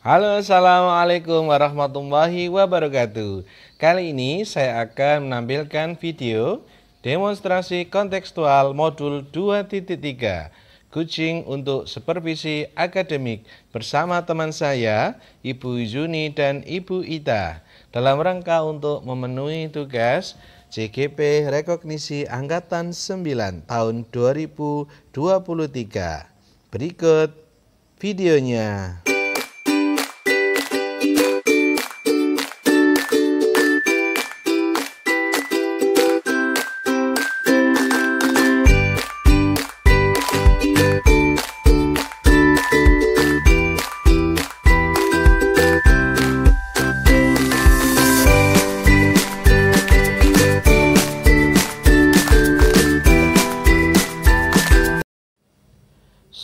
Halo, assalamualaikum warahmatullahi wabarakatuh. Kali ini saya akan menampilkan video demonstrasi kontekstual modul 2.3 Coaching untuk supervisi akademik bersama teman saya, Ibu Yuni dan Ibu Ita, dalam rangka untuk memenuhi tugas CGP Rekognisi Angkatan 9 tahun 2023. Berikut videonya.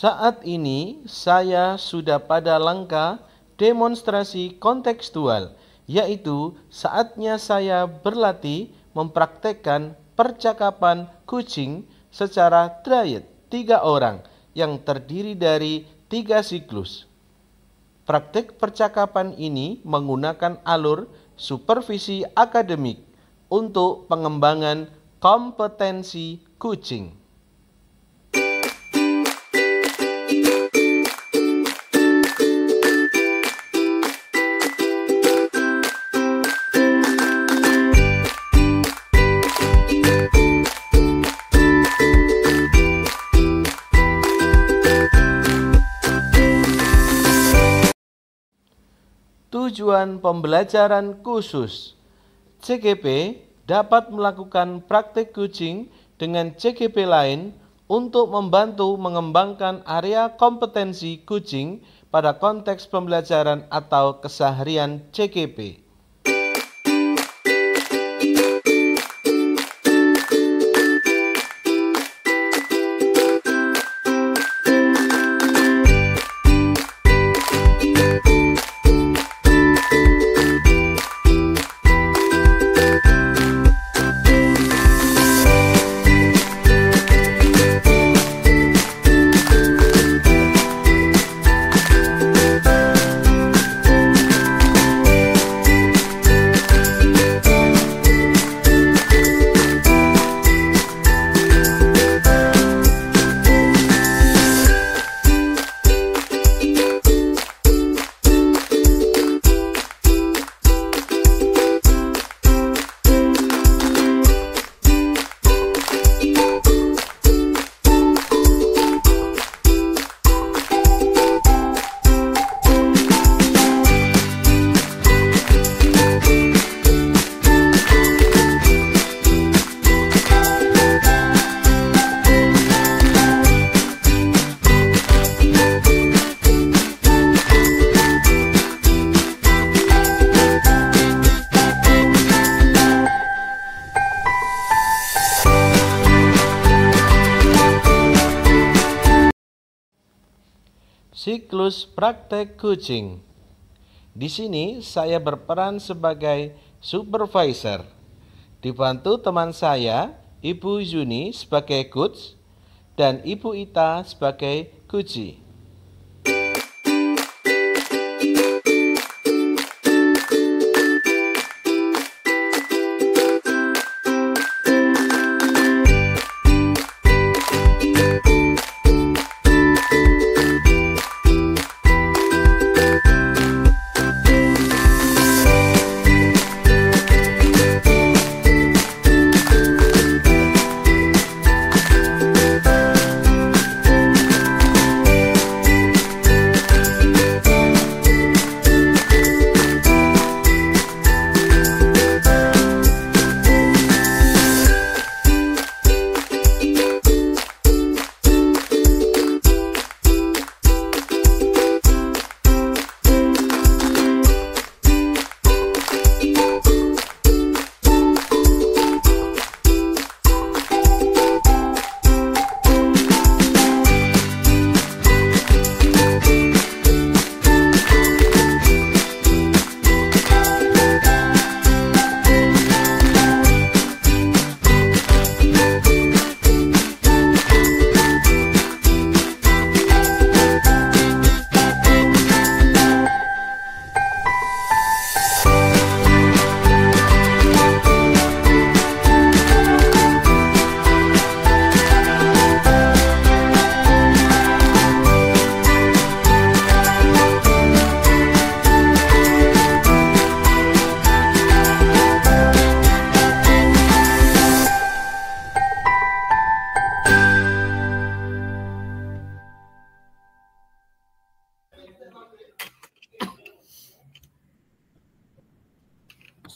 Saat ini saya sudah pada langkah demonstrasi kontekstual, yaitu saatnya saya berlatih mempraktekkan percakapan kucing secara triad 3 orang yang terdiri dari 3 siklus. Praktek percakapan ini menggunakan alur supervisi akademik untuk pengembangan kompetensi kucing. Tujuan pembelajaran khusus. CGP dapat melakukan praktik kucing dengan CGP lain untuk membantu mengembangkan area kompetensi kucing pada konteks pembelajaran atau keseharian CGP. Siklus praktek kucing. Di sini saya berperan sebagai supervisor, dibantu teman saya, Ibu Yuni sebagai coach dan Ibu Ita sebagai coachee.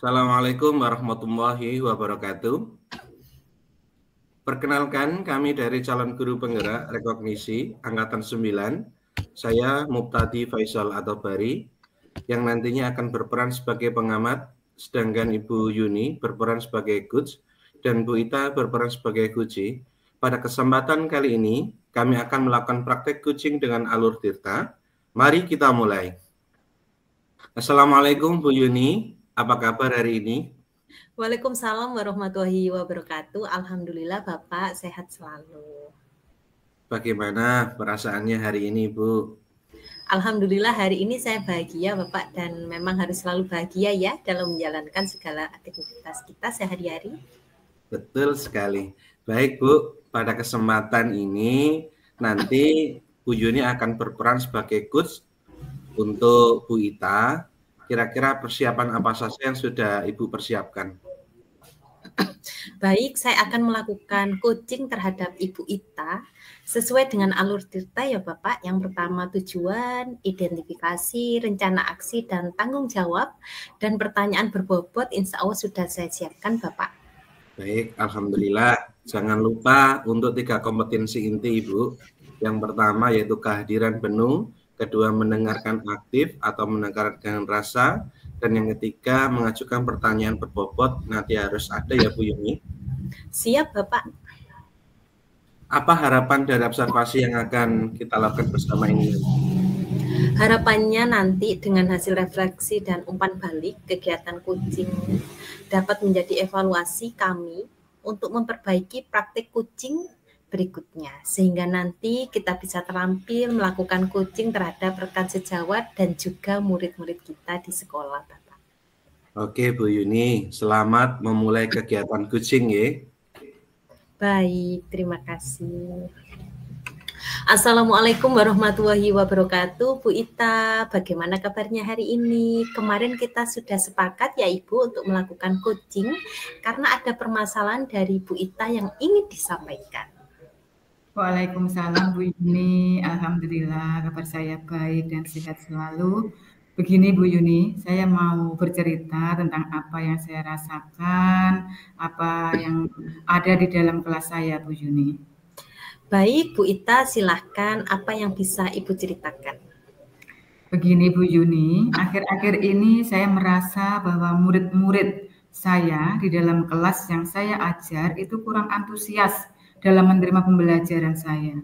Assalamualaikum warahmatullahi wabarakatuh. Perkenalkan, kami dari calon guru penggerak rekognisi Angkatan 9. Saya Muptadi Faisal atau Bari, yang nantinya akan berperan sebagai pengamat, sedangkan Ibu Yuni berperan sebagai coach, dan Bu Ita berperan sebagai Guci. Pada kesempatan kali ini, kami akan melakukan praktek coaching dengan alur tirta. Mari kita mulai. Assalamualaikum Bu Yuni, apa kabar hari ini? Waalaikumsalam warahmatullahi wabarakatuh. Alhamdulillah Bapak sehat selalu. Bagaimana perasaannya hari ini, Bu? Alhamdulillah hari ini saya bahagia Bapak, dan memang harus selalu bahagia ya dalam menjalankan segala aktivitas kita sehari-hari. Betul sekali. Baik Bu, pada kesempatan ini nanti Bu Yuni akan berperan sebagai coach untuk Bu Ita. Kira-kira persiapan apa saja yang sudah Ibu persiapkan? Baik, saya akan melakukan coaching terhadap Ibu Ita sesuai dengan alur tirta ya Bapak. Yang pertama tujuan, identifikasi, rencana aksi, dan tanggung jawab. Dan pertanyaan berbobot insya Allah sudah saya siapkan Bapak. Baik, Alhamdulillah. Jangan lupa untuk 3 kompetensi inti Ibu. Yang pertama yaitu kehadiran penuh, kedua mendengarkan aktif atau mendengarkan dengan rasa, dan yang ketiga mengajukan pertanyaan berbobot. Nanti harus ada ya Bu Yuni. Siap Bapak. Apa harapan dari observasi yang akan kita lakukan bersama ini? Harapannya nanti dengan hasil refleksi dan umpan balik, kegiatan coaching dapat menjadi evaluasi kami untuk memperbaiki praktik coaching berikutnya, sehingga nanti kita bisa terampil melakukan coaching terhadap rekan sejawat dan juga murid-murid kita di sekolah, Bapak. Oke Bu Yuni, selamat memulai kegiatan coaching ya. Baik, terima kasih. Assalamualaikum warahmatullahi wabarakatuh. Bu Ita, bagaimana kabarnya hari ini? Kemarin kita sudah sepakat ya Ibu untuk melakukan coaching karena ada permasalahan dari Bu Ita yang ingin disampaikan. Waalaikumsalam Bu Yuni, Alhamdulillah kabar saya baik dan sehat selalu. Begini Bu Yuni, saya mau bercerita tentang apa yang saya rasakan, apa yang ada di dalam kelas saya Bu Yuni. Baik Bu Ita, silahkan apa yang bisa Ibu ceritakan. Begini Bu Yuni, akhir-akhir ini saya merasa bahwa murid-murid saya di dalam kelas yang saya ajar itu kurang antusias dalam menerima pembelajaran saya.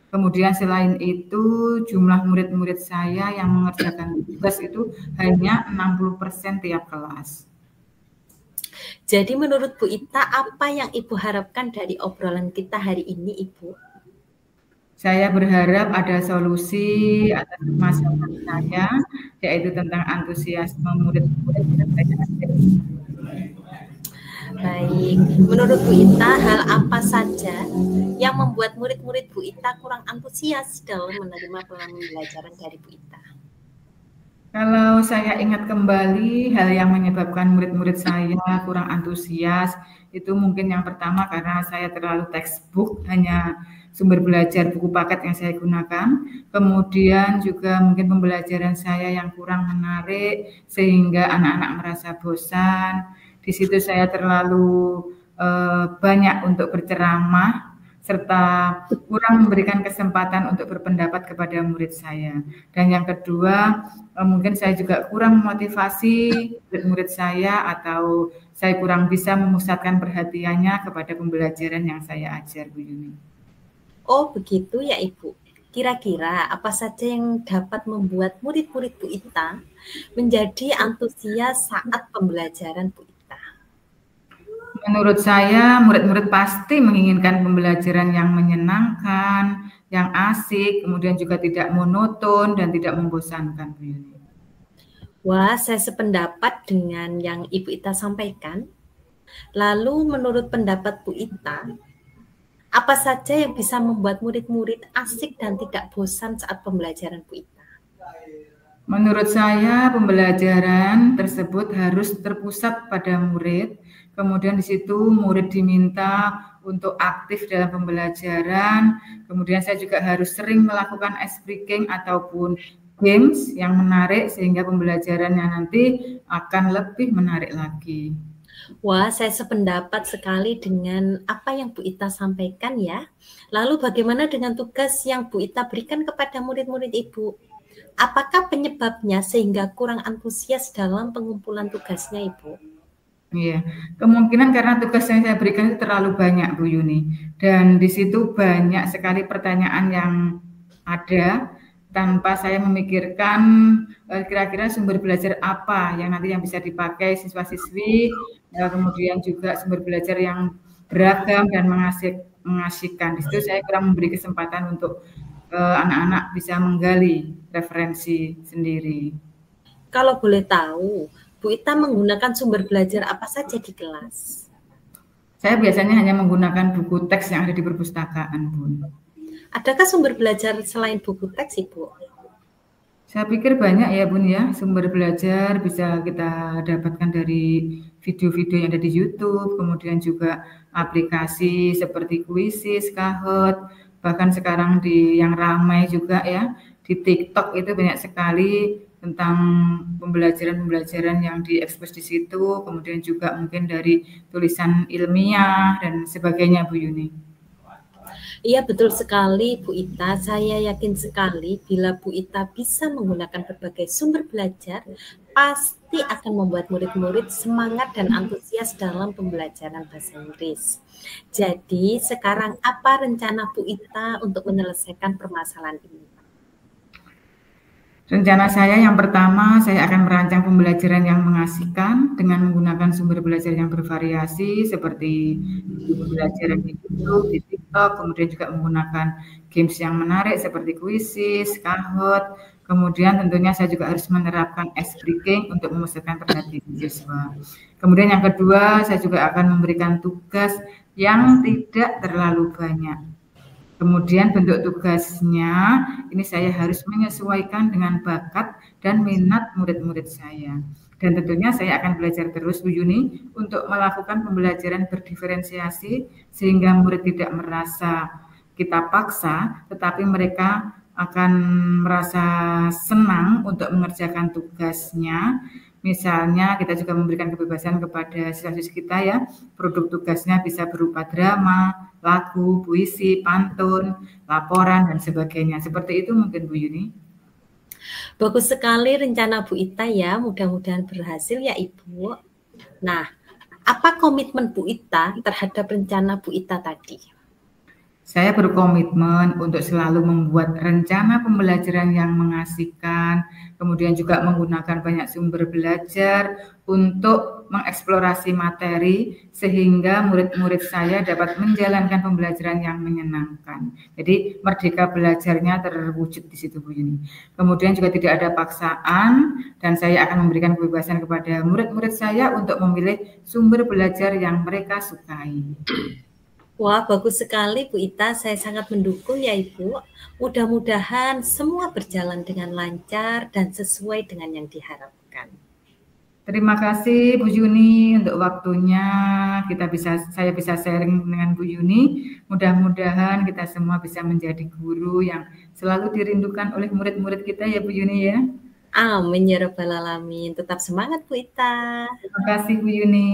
Kemudian selain itu jumlah murid-murid saya yang mengerjakan tugas itu hanya 60% tiap kelas. Jadi menurut Bu Ita, apa yang Ibu harapkan dari obrolan kita hari ini, Ibu? Saya berharap ada solusi atas masalah saya, yaitu tentang antusiasme murid-murid yang saya ajar. Baik, menurut Bu Ita, hal apa saja yang membuat murid-murid Bu Ita kurang antusias dalam menerima pembelajaran dari Bu Ita? Kalau saya ingat kembali, hal yang menyebabkan murid-murid saya kurang antusias, itu mungkin yang pertama karena saya terlalu textbook, hanya sumber belajar buku paket yang saya gunakan. Kemudian juga mungkin pembelajaran saya yang kurang menarik, sehingga anak-anak merasa bosan. Di situ saya terlalu banyak untuk berceramah, serta kurang memberikan kesempatan untuk berpendapat kepada murid saya. Dan yang kedua, mungkin saya juga kurang memotivasi murid saya, atau saya kurang bisa memusatkan perhatiannya kepada pembelajaran yang saya ajar, Bu Yuni. Oh, begitu ya Ibu. Kira-kira apa saja yang dapat membuat murid-murid Bu Ita menjadi antusias saat pembelajaran Bu Ita? Menurut saya, murid-murid pasti menginginkan pembelajaran yang menyenangkan, yang asik, kemudian juga tidak monoton dan tidak membosankan, Bu Yuni. Wah, saya sependapat dengan yang Ibu Ita sampaikan. Lalu menurut pendapat Bu Ita, apa saja yang bisa membuat murid-murid asik dan tidak bosan saat pembelajaran Bu Ita? Menurut saya, pembelajaran tersebut harus terpusat pada murid. Kemudian di situ murid diminta untuk aktif dalam pembelajaran. Kemudian saya juga harus sering melakukan ice breaking ataupun games yang menarik sehingga pembelajarannya nanti akan lebih menarik lagi. Wah, saya sependapat sekali dengan apa yang Bu Ita sampaikan ya. Lalu bagaimana dengan tugas yang Bu Ita berikan kepada murid-murid Ibu? Apakah penyebabnya sehingga kurang antusias dalam pengumpulan tugasnya, Ibu? Iya, kemungkinan karena tugas yang saya berikan itu terlalu banyak, Bu Yuni. Dan di situ banyak sekali pertanyaan yang ada tanpa saya memikirkan kira-kira sumber belajar apa yang nanti yang bisa dipakai siswa-siswi, kemudian juga sumber belajar yang beragam dan mengasihkan. Di situ saya kurang memberi kesempatan untuk anak-anak bisa menggali referensi sendiri. Kalau boleh tahu, Bu Ita menggunakan sumber belajar apa saja di kelas? Saya biasanya hanya menggunakan buku teks yang ada di perpustakaan, Bu. Adakah sumber belajar selain buku teks, Ibu? Saya pikir banyak ya, Bun ya. Sumber belajar bisa kita dapatkan dari video-video yang ada di YouTube, kemudian juga aplikasi seperti Quizizz, Kahoot, bahkan sekarang yang ramai juga ya, di TikTok itu banyak sekali tentang pembelajaran-pembelajaran yang diekspos di situ, kemudian juga mungkin dari tulisan ilmiah dan sebagainya, Bu Yuni. Iya, betul sekali Bu Ita. Saya yakin sekali bila Bu Ita bisa menggunakan berbagai sumber belajar, pasti akan membuat murid-murid semangat dan antusias dalam pembelajaran bahasa Inggris. Jadi, sekarang apa rencana Bu Ita untuk menyelesaikan permasalahan ini? Rencana saya yang pertama, saya akan merancang pembelajaran yang mengasihkan dengan menggunakan sumber belajar yang bervariasi seperti pembelajaran di YouTube, di TikTok, kemudian juga menggunakan games yang menarik seperti Quizizz, Kahoot. Kemudian tentunya saya juga harus menerapkan ice breaking untuk memusatkan perhatian siswa. Kemudian yang kedua, saya juga akan memberikan tugas yang tidak terlalu banyak. Kemudian bentuk tugasnya, ini saya harus menyesuaikan dengan bakat dan minat murid-murid saya. Dan tentunya saya akan belajar terus, Bu Yuni, untuk melakukan pembelajaran berdiferensiasi, sehingga murid tidak merasa kita paksa, tetapi mereka akan merasa senang untuk mengerjakan tugasnya. Misalnya kita juga memberikan kebebasan kepada siswa-siswi kita ya, produk tugasnya bisa berupa drama, lagu, puisi, pantun, laporan, dan sebagainya. Seperti itu mungkin Bu Yuni. Bagus sekali rencana Bu Ita ya, mudah-mudahan berhasil ya Ibu. Nah, apa komitmen Bu Ita terhadap rencana Bu Ita tadi? Saya berkomitmen untuk selalu membuat rencana pembelajaran yang mengasihkan, kemudian juga menggunakan banyak sumber belajar untuk mengeksplorasi materi sehingga murid-murid saya dapat menjalankan pembelajaran yang menyenangkan. Jadi merdeka belajarnya terwujud di situ, Bu Yuni. Kemudian juga tidak ada paksaan dan saya akan memberikan kebebasan kepada murid-murid saya untuk memilih sumber belajar yang mereka sukai. Wah, bagus sekali Bu Ita, saya sangat mendukung ya Ibu. Mudah-mudahan semua berjalan dengan lancar dan sesuai dengan yang diharapkan. Terima kasih Bu Yuni untuk waktunya. Saya bisa sharing dengan Bu Yuni. Mudah-mudahan kita semua bisa menjadi guru yang selalu dirindukan oleh murid-murid kita ya Bu Yuni ya. Amin ya rabbal alamin. Tetap semangat Bu Ita. Terima kasih Bu Yuni.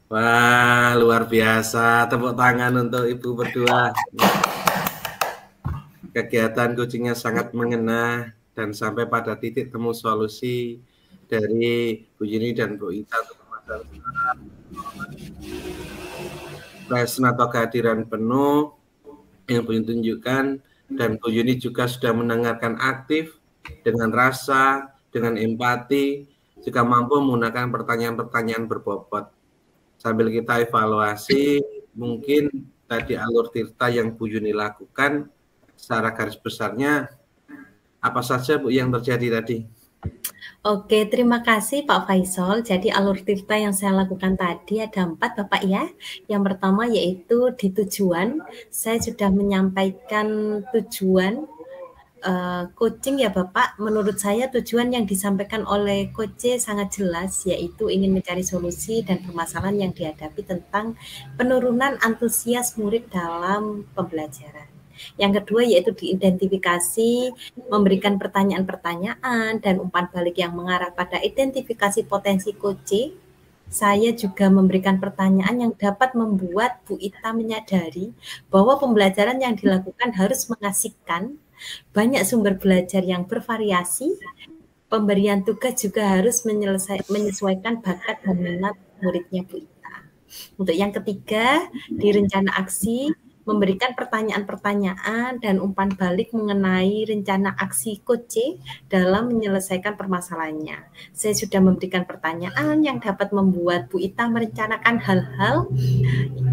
Wah, luar biasa. Tepuk tangan untuk Ibu berdua. Kegiatan coachingnya sangat mengena dan sampai pada titik temu solusi dari Bu Yuni dan Bu Ita untuk masalah present atau kehadiran penuh yang Bu Yuni tunjukkan, dan Bu Yuni juga sudah mendengarkan aktif dengan rasa, dengan empati, juga mampu menggunakan pertanyaan-pertanyaan berbobot. Sambil kita evaluasi, mungkin tadi alur tirta yang Bu Yuni lakukan, secara garis besarnya, apa saja Bu yang terjadi tadi? Oke, terima kasih Pak Faisal. Jadi alur tirta yang saya lakukan tadi ada 4 Bapak ya. Yang pertama yaitu di tujuan, saya sudah menyampaikan tujuan coaching ya Bapak. Menurut saya tujuan yang disampaikan oleh Coach sangat jelas, yaitu ingin mencari solusi dan permasalahan yang dihadapi tentang penurunan antusias murid dalam pembelajaran. Yang kedua yaitu diidentifikasi, memberikan pertanyaan-pertanyaan dan umpan balik yang mengarah pada identifikasi potensi coaching. Saya juga memberikan pertanyaan yang dapat membuat Bu Ita menyadari bahwa pembelajaran yang dilakukan harus mengasihkan, banyak sumber belajar yang bervariasi, pemberian tugas juga harus menyesuaikan bakat dan minat muridnya Bu Ita. Untuk yang ketiga, di rencana aksi, memberikan pertanyaan-pertanyaan dan umpan balik mengenai rencana aksi coaching dalam menyelesaikan permasalahannya. Saya sudah memberikan pertanyaan yang dapat membuat Bu Ita merencanakan hal-hal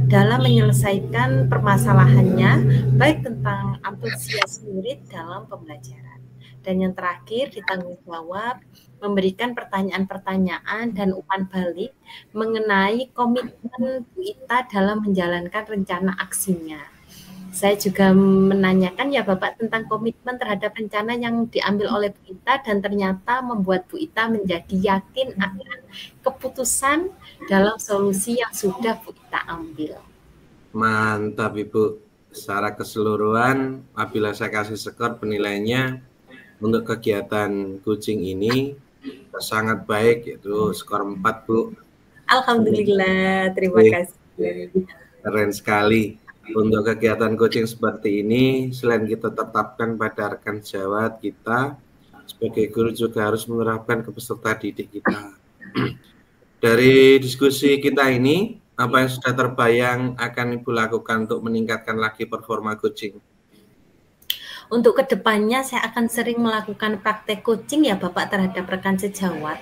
dalam menyelesaikan permasalahannya, baik tentang antusias murid dalam pembelajaran. Dan yang terakhir, ditanggung jawab, memberikan pertanyaan-pertanyaan dan umpan balik mengenai komitmen Bu Ita dalam menjalankan rencana aksinya. Saya juga menanyakan ya Bapak tentang komitmen terhadap rencana yang diambil oleh Bu Ita dan ternyata membuat Bu Ita menjadi yakin akan keputusan dalam solusi yang sudah Bu Ita ambil. Mantap Ibu. Secara keseluruhan, apabila saya kasih skor penilaiannya untuk kegiatan coaching ini sangat baik, yaitu skor 4 Bu. Alhamdulillah, terima kasih. Keren sekali. Untuk kegiatan coaching seperti ini, selain kita tetapkan pada rekan sejawat kita, sebagai guru juga harus menerapkan ke peserta didik kita. Dari diskusi kita ini, apa yang sudah terbayang akan Ibu lakukan untuk meningkatkan lagi performa coaching? Untuk kedepannya saya akan sering melakukan praktek coaching ya Bapak terhadap rekan sejawat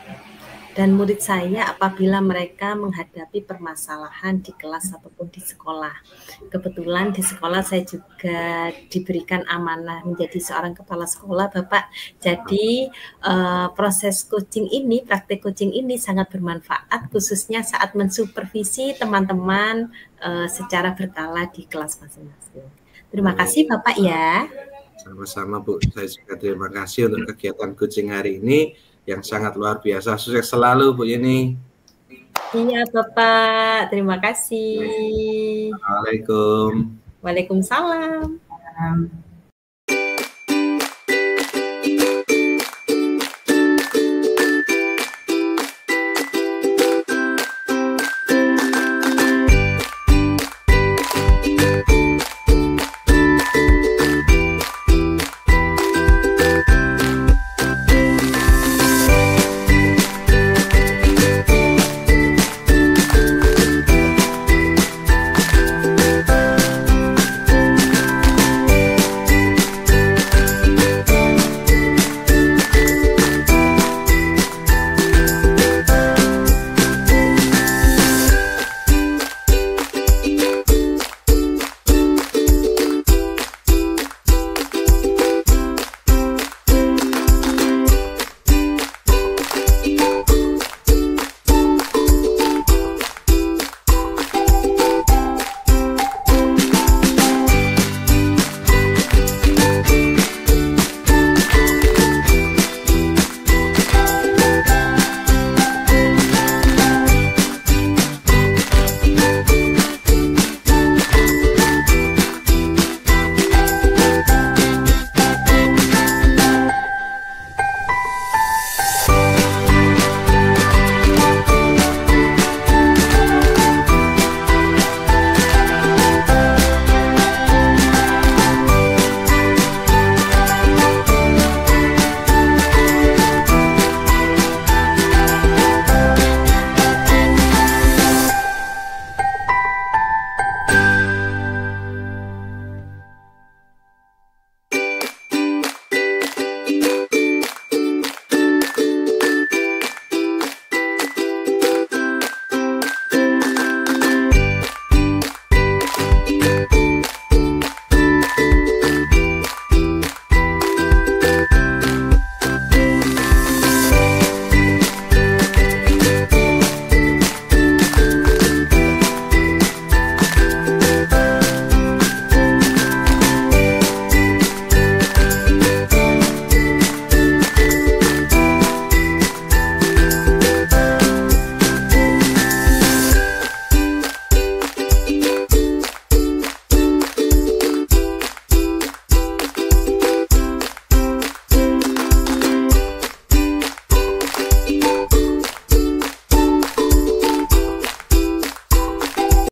dan murid saya apabila mereka menghadapi permasalahan di kelas ataupun di sekolah. Kebetulan di sekolah saya juga diberikan amanah menjadi seorang kepala sekolah Bapak. Jadi proses coaching ini, praktek coaching ini sangat bermanfaat khususnya saat mensupervisi teman-teman secara berkala di kelas masing-masing. Terima kasih Bapak ya. Sama-sama Bu, saya juga terima kasih untuk kegiatan coaching hari ini yang sangat luar biasa. Sukses selalu Bu Yeni. Iya Bapak, terima kasih. Assalamualaikum. Waalaikumsalam.